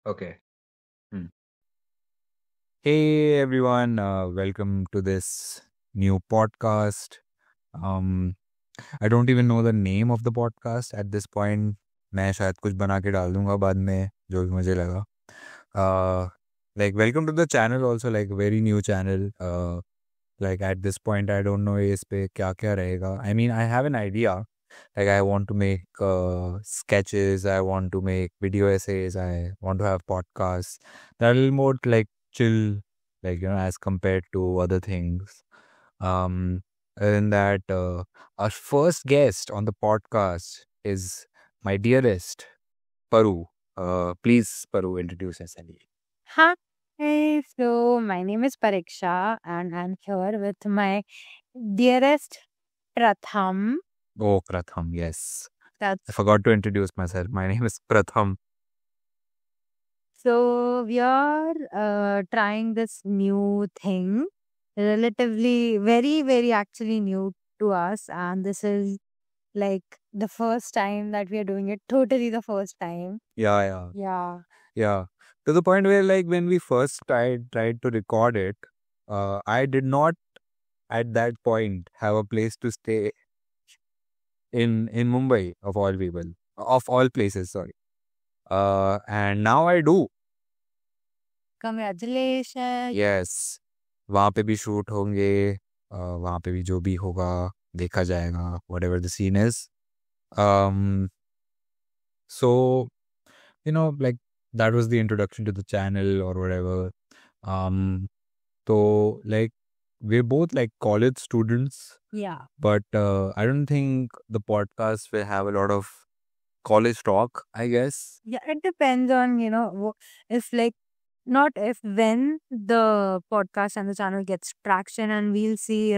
Okay. Hmm. Hey everyone, welcome to this new podcast. Um, I don't even know the name of the podcast at this point. मैं शायद कुछ बना के डाल दूंगा बाद में जो भी मुझे लगा. Like welcome to the channel also, like very new channel. Like at this point I don't know इस पे क्या क्या रहेगा. I mean I have an idea. Like I want to make sketches, I want to make video essays, I want to have podcasts that are a little more like chill, like as compared to other things. Um, and that our first guest on the podcast is my dearest Paru. Please, Paru, introduce yourself. Hi, so my name is Pariksha and I'm here with my dearest Pratham. Oh, Pratham, yes. I That's forgot to introduce myself. My name is Pratham. so we are trying this new thing, relatively very actually new to us, and this is like the first time that we are doing it, totally the first time. Yeah, yeah. Yeah. Yeah, to the point where like when we first tried to record it, I did not at that point have a place to stay in Mumbai of all people, of all places. Sorry, and now I do. Congratulations. Yes, वहाँ पे भी shoot होंगे, वहाँ पे भी जो भी होगा देखा जाएगा. Whatever the scene is. Um, so like that was the introduction to the channel or whatever. So like we're both like college students, Yeah. but I don't think the podcast will have a lot of college talk, I guess. Yeah, it depends on, if like not if when the podcast and the channel gets traction and we'll see,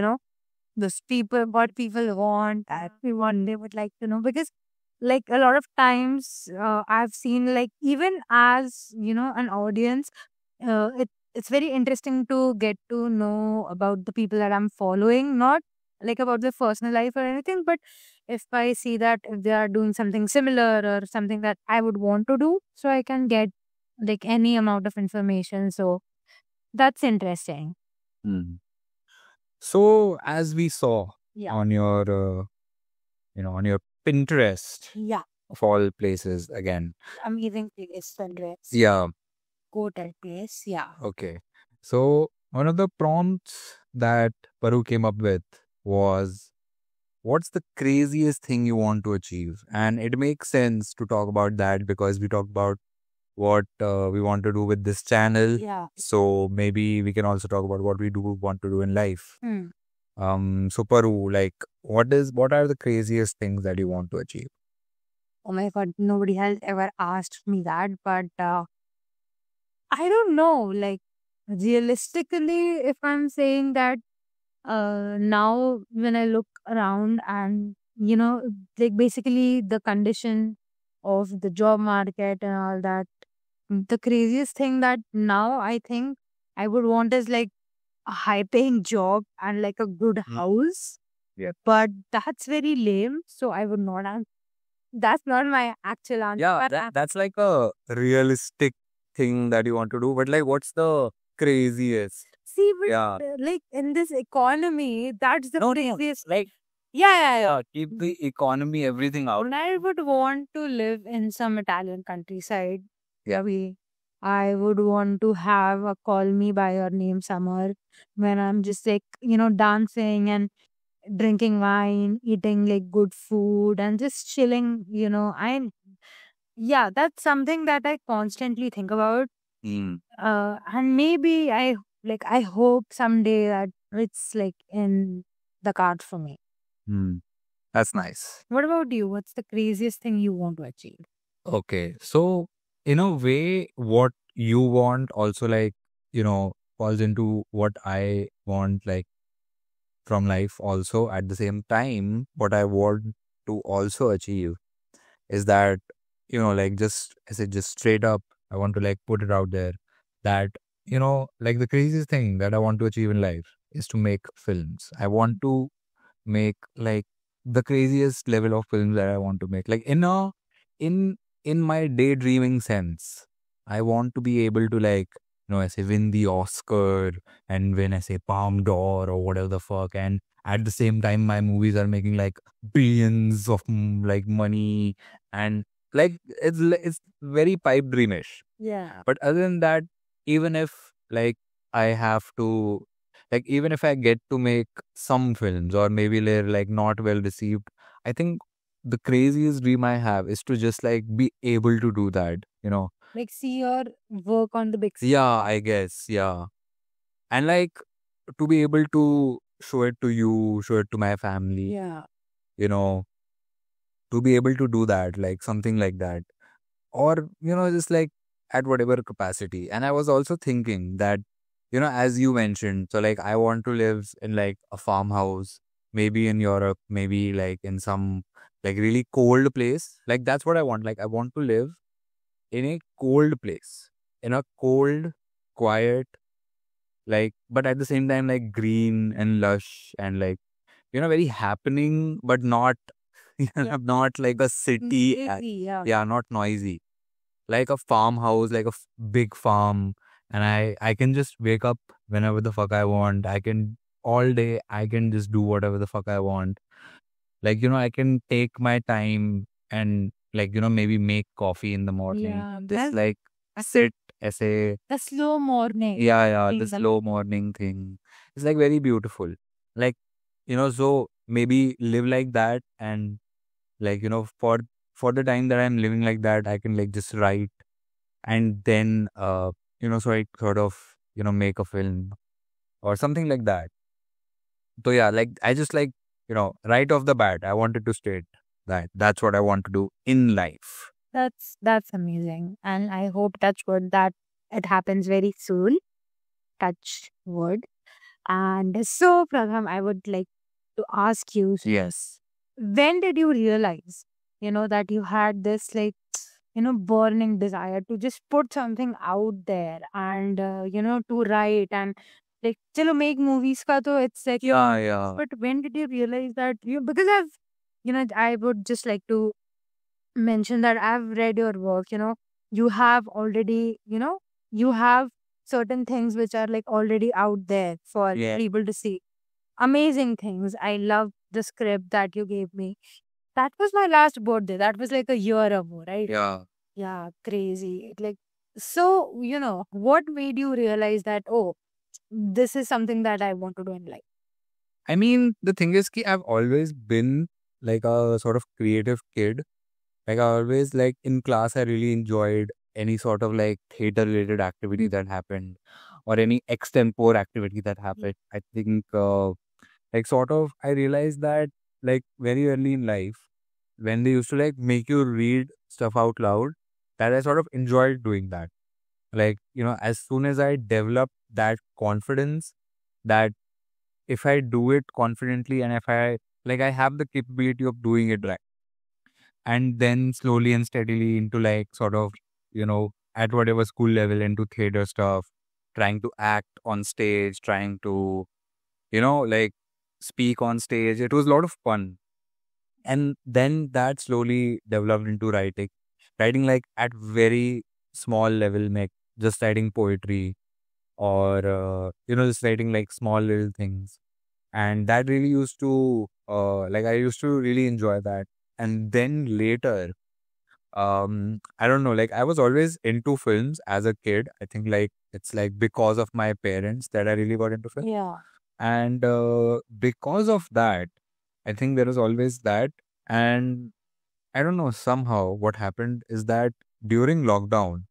those people what people want and what they would like to know because like a lot of times I've seen like even as an audience it's very interesting to get to know about the people that I'm following, not like about their personal life or anything, but if I see that if they are doing something similar or something that I would want to do, so I can get like any amount of information. So that's interesting. Hmm. So as we saw Yeah. on your, on your Pinterest Yeah. of all places again. Amazing place, Sunrise. Yeah. Hotel place. Yeah. Okay. So one of the prompts that Paru came up with was, what's the craziest thing you want to achieve? And it makes sense to talk about that because we talked about what we want to do with this channel. Yeah. So maybe we can also talk about what we do want to do in life. Hmm. So Paru, like what are the craziest things that you want to achieve? Oh my God, nobody has ever asked me that, but I don't know. Like, realistically, if I'm saying that now when I look around and, like basically the condition of the job market and all that, the craziest thing that now I think I would want is like a high paying job and like a good house. Yeah. But that's very lame. So I would not answer. That's not my actual answer. Yeah, But that's like a realistic thing that you want to do. But like, what's the craziest? see, but Yeah. like in this economy, that's the No, craziest. like Yeah. keep the economy, everything out. And I would want to live in some Italian countryside. Yeah. I would want to have a call me by your name summer when I'm just like, dancing and drinking wine, eating like good food and just chilling, yeah, that's something that I constantly think about. Hmm. And maybe I hope someday that it's like in the card for me. Hmm. That's nice. What about you? What's the craziest thing you want to achieve? Okay. So, in a way, what you want also, like, falls into what I want, like, from life also. At the same time, what I want to also achieve is that, like, just, I said, just straight up, I want to, like, put it out there that, like, the craziest thing that I want to achieve in life is to make films. I want to make, like, the craziest level of films that I want to make. Like, in in my daydreaming sense, I want to be able to like, I say win the Oscar and win, I say Palm d'Or or whatever the fuck. And at the same time, my movies are making like billions of like money, and like it's very pipe dreamish. Yeah. But other than that, even if like I have to, like even if I get to make some films or maybe they're like not well received, I think the craziest dream I have is to just like be able to do that. Like see your work on the big screen. Yeah, I guess. Yeah. And like to be able to show it to you, show it to my family, Yeah. you know, to be able to do that, like something like that. Or, just like at whatever capacity. And I was also thinking that, as you mentioned, so like I want to live in like a farmhouse, maybe in Europe, maybe like in some like really cold place. Like that's what I want. Like I want to live in a cold place, in a cold, quiet, like, but at the same time, like green and lush and like, very happening, but not, not like a city. Yeah. Yeah, not noisy, like a farmhouse, like a big farm, and I can just wake up whenever the fuck I want. I can all day. I can just do whatever the fuck I want. Like I can take my time and like maybe make coffee in the morning. Yeah. Just like sit, essay. The slow morning. Yeah, thing the that- slow morning thing. It's like very beautiful. Like so maybe live like that, and like for the time that I'm living like that, I can like just write, and then so I sort of make a film or something like that. So yeah, like I just like right off the bat I wanted to state that that's what I want to do in life. That's amazing. And I hope touch wood that it happens very soon. Touch wood. And so Pratham, I would like to ask you, Yes. when did you realize, that you had this like, burning desire to just put something out there and, to write and like, chalo make movies ka to it's like, Yeah. but when did you realize that because I would just like to mention that I've read your work, you have already, you have certain things which are like already out there for Yeah. people to see. Amazing things. I love the script that you gave me. That was my last birthday. That was like a year ago, right? Yeah. Yeah, crazy. Like, so, what made you realize that, oh, this is something that I want to do in life? I mean, the thing is ki I've always been like a sort of creative kid. Like I always like in class I really enjoyed any sort of like theater related activity that happened, or any extempore activity that happened. I think like sort of I realized that like very early in life, when they used to like make you read stuff out loud, that I sort of enjoyed doing that. Like, as soon as I developed that confidence that if I do it confidently and if I like I have the capability of doing it right, and then slowly and steadily into like sort of, at whatever school level into theater stuff, trying to act on stage, trying to, like speak on stage. It was a lot of fun. And then that slowly developed into writing like at very small level, like just writing poetry or just writing like small little things. And that really used to like I used to really enjoy that. And then later, I don't know, like I was always into films as a kid. I think like it's like because of my parents that I really got into film. Yeah. And because of that, I think there was always that. And I don't know, somehow what happened is that during lockdown,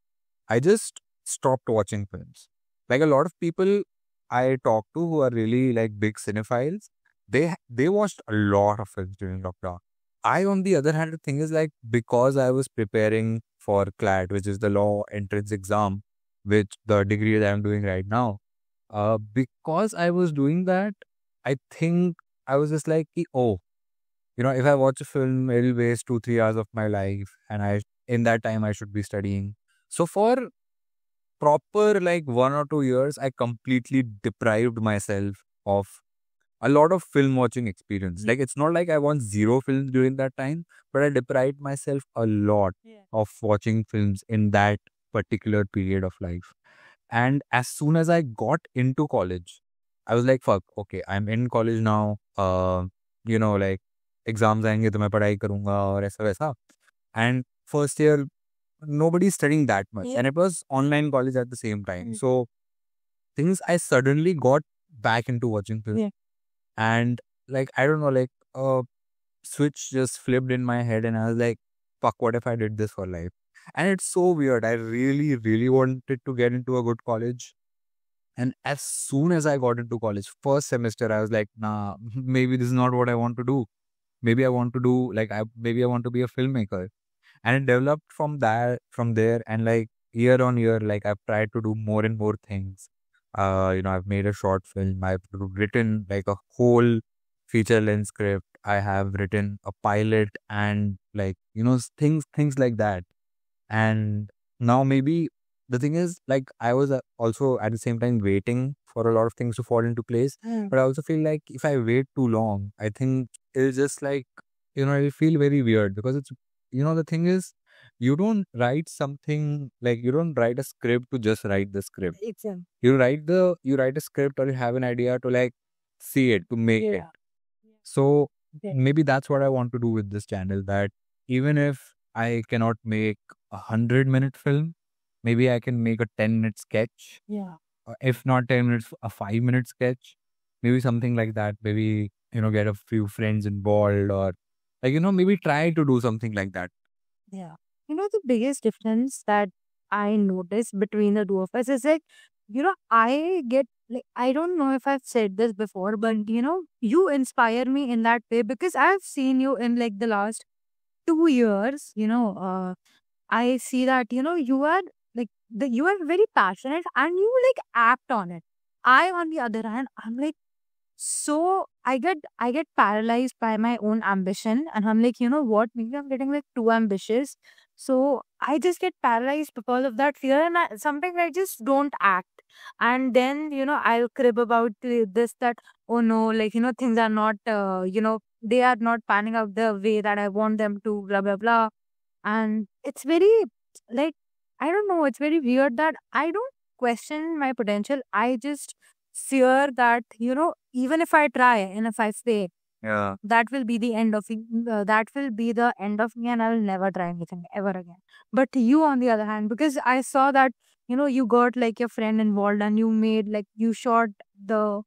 I just stopped watching films. Like a lot of people I talk to who are really like big cinephiles, they watched a lot of films during lockdown. I, on the other hand, the thing is like because I was preparing for CLAT, which is the law entrance exam, which the degree that I'm doing right now. Because I was doing that, I think I was just like, oh, if I watch a film, it'll waste 2-3 hours of my life, and in that time I should be studying. So for proper like 1 or 2 years, I completely deprived myself of a lot of film watching experience. Like, it's not like I watched zero films during that time, but I deprived myself a lot of watching films in that particular period of life. And as soon as I got into college, I was like, fuck, okay, I'm in college now. Like, exams आएंगे तो मैं पढ़ाई करूंगा और ऐसा वैसा. And first year, nobody's studying that much. And it was online college at the same time. So things, I suddenly got back into watching films. And like, I don't know, like a switch just flipped in my head and I was like, fuck, what if I did this for life? And it's so weird. I really, really wanted to get into a good college. And as soon as I got into college, first semester, I was like, nah, maybe this is not what I want to do. Maybe I want to do like maybe I want to be a filmmaker. And it developed from there, and like year on year, like I've tried to do more and more things. I've made a short film, I've written like a whole feature length script, I have written a pilot, and like, things like that. And now maybe the thing is, like, I was also at the same time waiting for a lot of things to fall into place. But I also feel like if I wait too long, I think it'll just like, it'll feel very weird, because it's, the thing is, you don't write something, like, you don't write a script to just write the script. Exactly. You write a script, or you have an idea to like see it, to make it. So maybe that's what I want to do with this channel, that even if I cannot make 100-minute film, maybe I can make a 10-minute sketch. If not 10 minutes, a 5-minute sketch, maybe something like that. Maybe, get a few friends involved, or like, maybe try to do something like that. Yeah. The biggest difference that I noticed between the two of us is like, I get like, I don't know if I've said this before, but you inspire me in that way because I've seen you in like the last 2 years. I see that, you are like, you are very passionate and you like act on it. I, on the other hand, I'm like, so I get paralyzed by my own ambition, and I'm like, you know what, maybe I'm getting like too ambitious. So I just get paralyzed because of that fear, and sometimes I just don't act. And then, I'll crib about this, that, oh no, like, things are not, they are not panning out the way that I want them to, blah blah blah. And it's very, like, I don't know, it's very weird that I don't question my potential. I just fear that, even if I try and if I fail, Yeah. that will be the end of it. That will be the end of me, and I will never try anything ever again. But you, on the other hand, because I saw that, you got like your friend involved and you made like, you shot the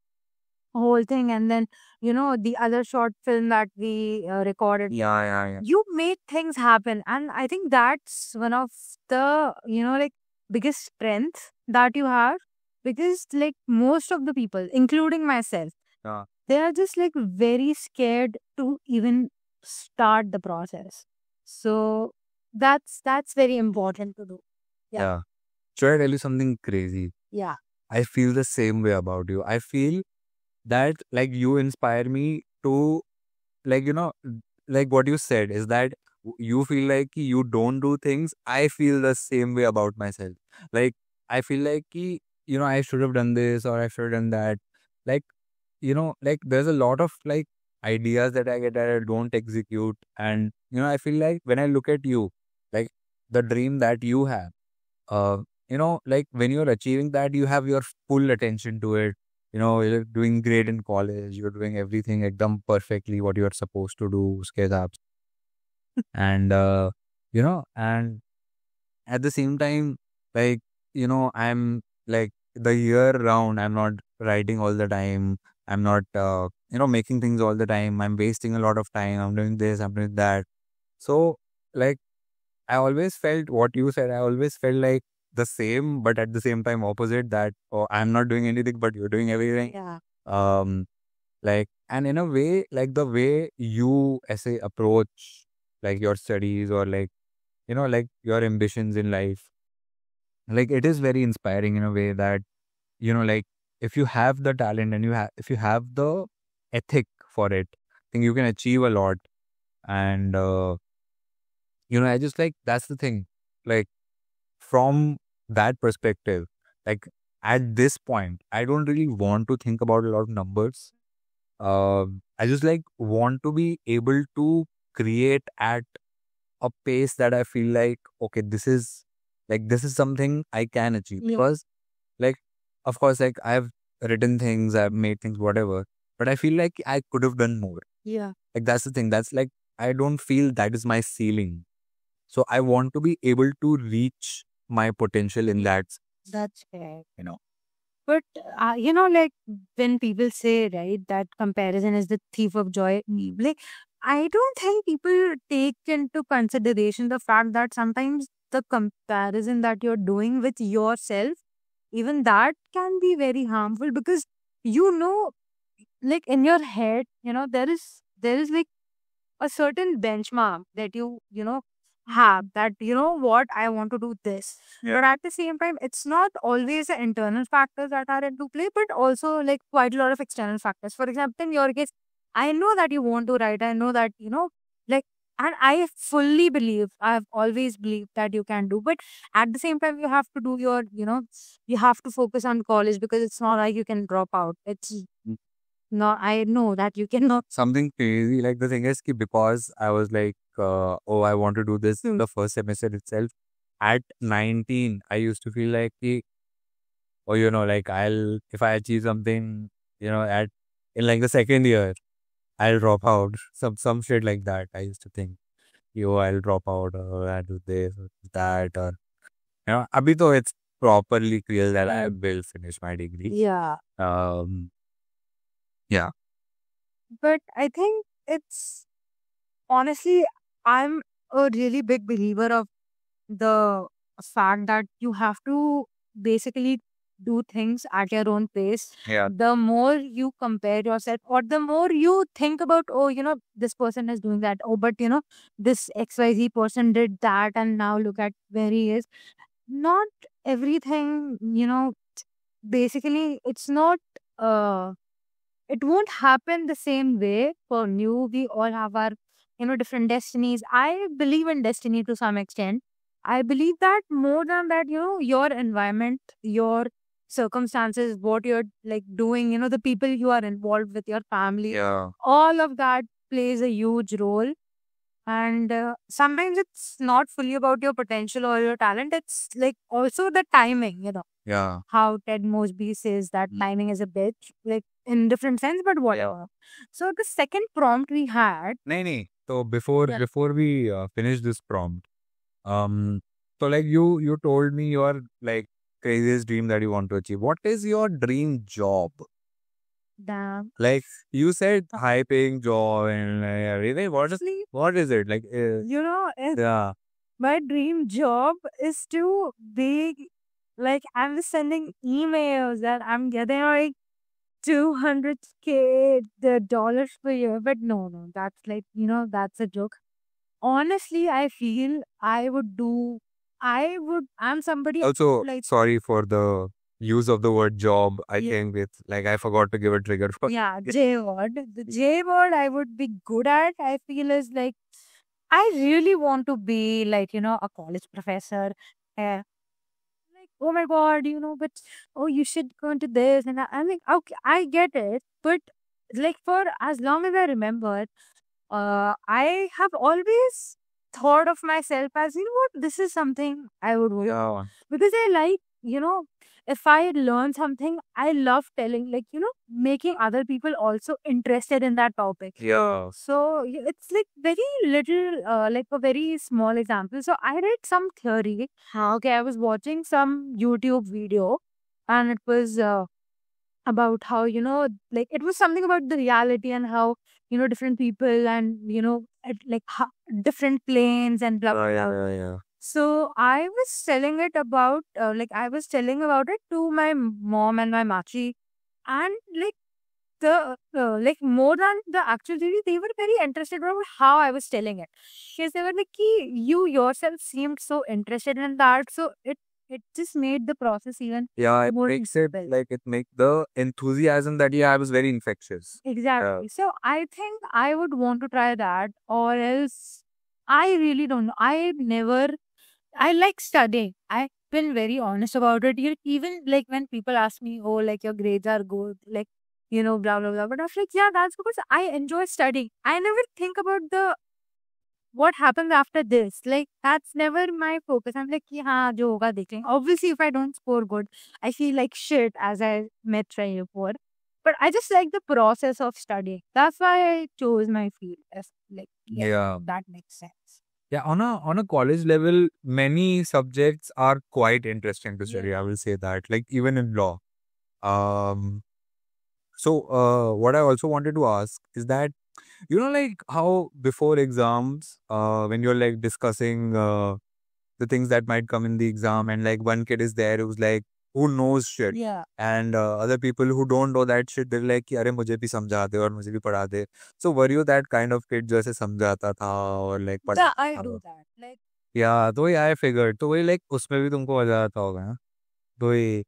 whole thing, and then, the other short film that we recorded, Yeah. you made things happen. And I think that's one of the, like, biggest strength that you have, because like most of the people, including myself, Yeah. they are just like very scared to even start the process. So that's very important to do. Yeah. Should I tell you something crazy? Yeah. I feel the same way about you. I feel that like you inspire me to, like, like what you said is that you feel like you don't do things. I feel the same way about myself. Like, I feel like I should have done this, or I should have done that. Like, like there's a lot of like ideas that I get that I don't execute. And I feel like when I look at you, like the dream that you have, uh, like when you're achieving that, you have your full attention to it. You're doing great in college. You're doing everything ekdam perfectly what you're supposed to do. Uske hisab se. And and at the same time, like, I'm like the year round, I'm not writing all the time. I'm not making things all the time. I'm wasting a lot of time. I'm doing this, I'm doing that. So like, I always felt what you said. I always felt like the same, but at the same time opposite, that, oh, I'm not doing anything, but you're doing everything. Yeah. Um, like, and in a way, like the way you essay approach like your studies, or like, like your ambitions in life, like it is very inspiring in a way that, like if you have the talent, and if you have the ethic for it, I think you can achieve a lot. And I just like, that's the thing. Like, from that perspective, like at this point, I don't really want to think about a lot of numbers. I just like want to be able to create at a pace that I feel like, okay, this is something I can achieve. Yeah. Because like, of course, like I've written things, I've made things, whatever, but I feel like I could have done more. Yeah. Like that's the thing. That's like, I don't feel that is my ceiling. So I want to be able to reach my potential in that, That's fair. you know. But like when people say, right, that comparison is the thief of joy, like I don't think people take into consideration the fact that sometimes the comparison that you're doing with yourself, even that can be very harmful because like in your head, there is like a certain benchmark that you have that what I want to do this. Yeah. But at the same time, it's not always the internal factors that are into play, but also like quite a lot of external factors. For example, in your case, I know that you want to write. I know that like, and I fully believe, I've always believed that you can do. But at the same time, you have to do your you have to focus on college because it's not like you can drop out. It's no, I know that you cannot. Something crazy. Like the thing is, ki because I was like, oh, I want to do this Hmm. the first semester itself. At 19, I used to feel like, ki, oh, like if I achieve something, in like the second year, I'll drop out. Some shit like that. I used to think, yo, I'll drop out, or I'll do this, or that, or, abhi to it's properly clear that I will finish my degree. Yeah. Um, yeah. But I think it's honestly, I'm a really big believer of the fact that you have to basically do things at your own pace. Yeah. The more you compare yourself, or the more you think about, oh, this person is doing that, oh, but this XYZ person did that, and now look at where he is. Not everything, basically, it's not. It won't happen the same way for you. We all have our, different destinies. I believe in destiny to some extent. I believe that more than that, your environment, your circumstances, what you're like doing, the people you are involved with, your family, Yeah. all of that plays a huge role. And sometimes it's not fully about your potential or your talent. It's like also the timing, Yeah. how Ted Mosby says that timing is a bitch, like in different sense, but whatever. So the second prompt we had, Nahi. So before Yeah. before we finish this prompt, so like you told me your like craziest dream that you want to achieve. What is your dream job? damn, Like you said, high paying job and everything. What is it like? Yeah. My dream job is to be like, I'm just sending emails that I'm getting like 200K the dollars per year, but no, that's like, that's a joke. Honestly, I feel I'm somebody Also, like, sorry for the use of the word job. I Yeah. think it's like I forgot to give a trigger for. yeah, J word. The J word I would be good at, I feel, is like, I really want to be like, a college professor. Like, oh my God, but oh, you should go into this. And I'm like, okay, I get it. But like, for as long as I remember, I have always thought of myself as, what, this is something I would do. Yeah. Because I like, if I learn something, I love telling, like, making other people also interested in that topic. Yeah. So it's like very little, like a very small example. So I read some theory. Okay, I was watching some YouTube video, and it was about how, like it was something about the reality and how, different people and, like different planes and blah, blah, blah. Yeah. So I was telling it about, like I was telling about it to my mom and my machi, and like like more than the actual theory, they were very interested about how I was telling it. Because they were like, "Ki, you yourself seemed so interested in that, so it just made the process even Yeah, it more makes it enjoyable." like it make the enthusiasm that you have is very infectious. Exactly. So I think I would want to try that, or else I really don't know. I like studying. I've been very honest about it. Even like when people ask me, oh, like your grades are good, like blah, blah, blah. But I was like, yeah, that's because I enjoy studying. I never think about what happens after this. Like, that's never my focus. I'm like, ki, haan, jo hoga dekh lenge. Obviously, if I don't score good, I feel like shit, as I met right before. But I just like the process of studying. That's why I chose my field. Like, yeah, Yeah. that makes sense. Yeah, on a college level, many subjects are quite interesting to study. Yeah. I will say that, like even in law. Um, so what I also wanted to ask is that, like how before exams, when you're like discussing the things that might come in the exam, and like one kid is there who's like, who knows shit, Yeah. and other people who don't know that shit, they're like कि अरे मुझे भी समझा दे और मुझे भी पढ़ा दे. So were you that kind of kid जो ऐसे समझाता था और like Yeah, पढ़ाता I था? do that. Like, या तो वही I figured, तो वही like उसमें भी तुमको मजा आता होगा ना, तो वही.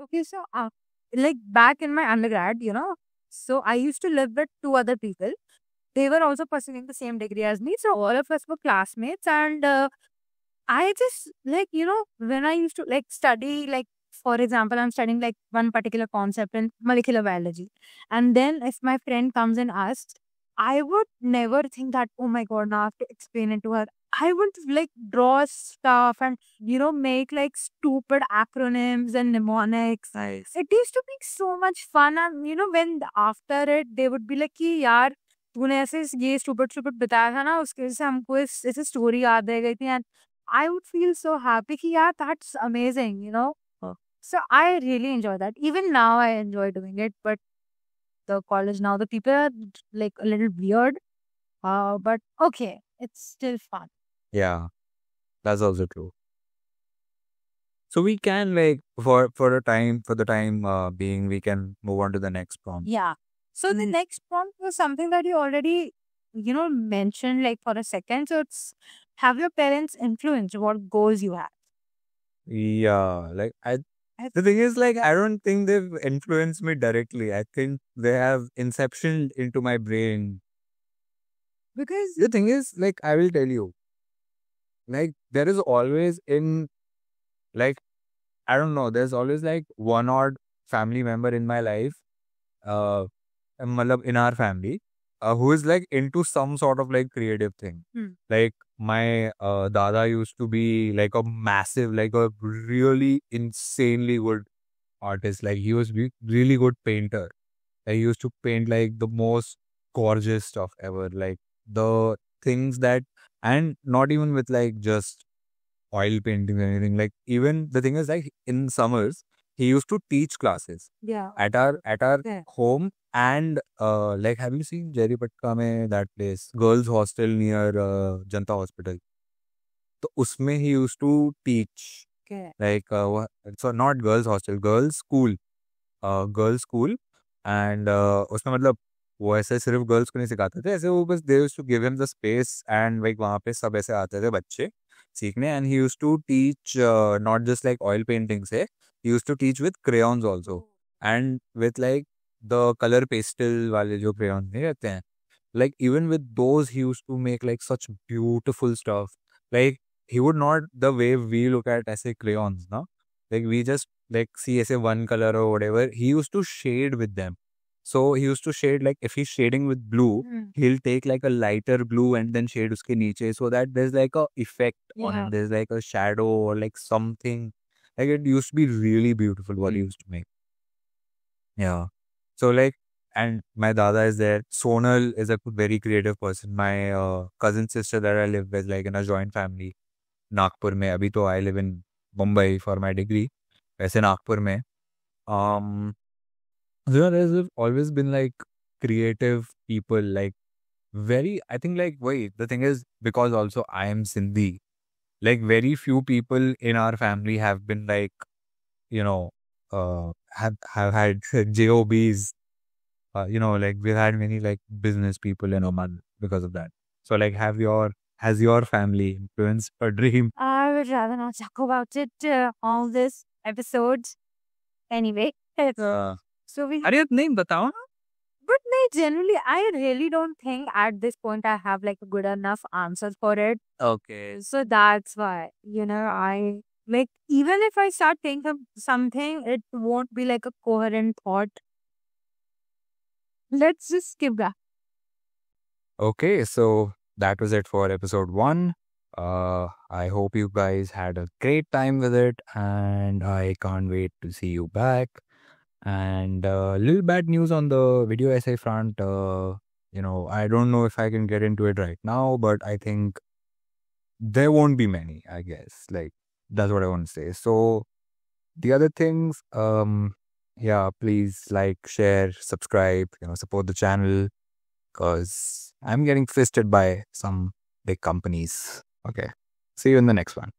okay, so like back in my undergrad, so I used to live with two other people. They were also pursuing the same degree as me. So all of us were classmates. And I just like, when I used to like study, like, for example, I'm studying like one particular concept in molecular biology. And then if my friend comes and asks, I would never think that, oh my God, now I have to explain it to her. I would like draw stuff and, make like stupid acronyms and mnemonics. Nice. It used to be so much fun. And, when after it, they would be like, कि यार तूने ऐसे ये stupid stupid बताया था ना उसके वजह से हमको ऐसे स्टोरी याद रह गई थी. And I would feel so happy कि यार that's amazing. So I really enjoy that. Even now I enjoy doing it, but the college now, the people are like a little weird. But okay, it's still fun. Yeah, that's also true. So we can like for the time being, we can move on to the next prompt. Yeah. So the next prompt was something that you already, mentioned like for a second. So it's, have your parents influenced what goals you have? Yeah, like the thing is, like, I don't think they've influenced me directly. I think they have inception into my brain. Because the thing is, like, I will tell you, like, there is always like, I don't know, there's always like one odd family member in my life, in our family, who is like into some sort of like creative thing. Like my dada used to be like a massive, like a really insanely good artist. Like he was really good painter. He used to paint like the most gorgeous stuff ever. Like the things that, and not even with like just oil paintings or anything. Like even the thing is, like in summers, he used to teach classes. Yeah. At our Yeah. home, and like, have you seen Jerry Patka mein that place, girls hostel near Janta Hospital? So usme he used to teach. Okay. Like so not girls hostel, girls school. And उसमें मतलब वो ऐसे सिर्फ girls को नहीं सिखाते थे, ऐसे वो बस they used to give him the space, and like वहाँ पे सब ऐसे आते थे बच्चे सीखने. And he used to teach not just like oil painting से, he used to teach with crayons also, and with like the colour pastel वाले जो क्रेयॉन्स नहीं रहते हैं, like even with those he used to make like such beautiful stuff. Like he would not, the way we look at as crayons, no, like we just like see as one color or whatever. He used to shade with them. So he used to shade, like if he's shading with blue, he'll take like a lighter blue and then shade uske niche, so that there's like a effect on it. There's like a shadow or like something. Like it used to be really beautiful what he used to make. Yeah. So like, and my dada is there. Sonal is a very creative person. My cousin sister that I live with, like in a joint family, Nagpur mein. Abhi to I live in Mumbai for my degree. वैसे Nagpur mein. There's always been like creative people, like very, I think like, wait, the thing is, because also I am Sindhi, like very few people in our family have been like, have had jobs. Like we've had many like business people in Oman because of that. So like, has your family influenced a dream? I would rather not talk about it all this episodes. Anyway, so we. अरे नहीं बताओ. But generally, I really don't think at this point I have like a good enough answer for it. Okay. So that's why, I like, even if I start thinking of something, it won't be like a coherent thought. Let's just skip that. Okay, so that was it for episode 1. I hope you guys had a great time with it, and I can't wait to see you back. And little bad news on the video essay front. I don't know if I can get into it right now, but I think there won't be many, I guess. Like, that's what I want to say. So the other things, yeah, please like, share, subscribe, support the channel, because I'm getting fisted by some big companies. Okay. See you in the next one.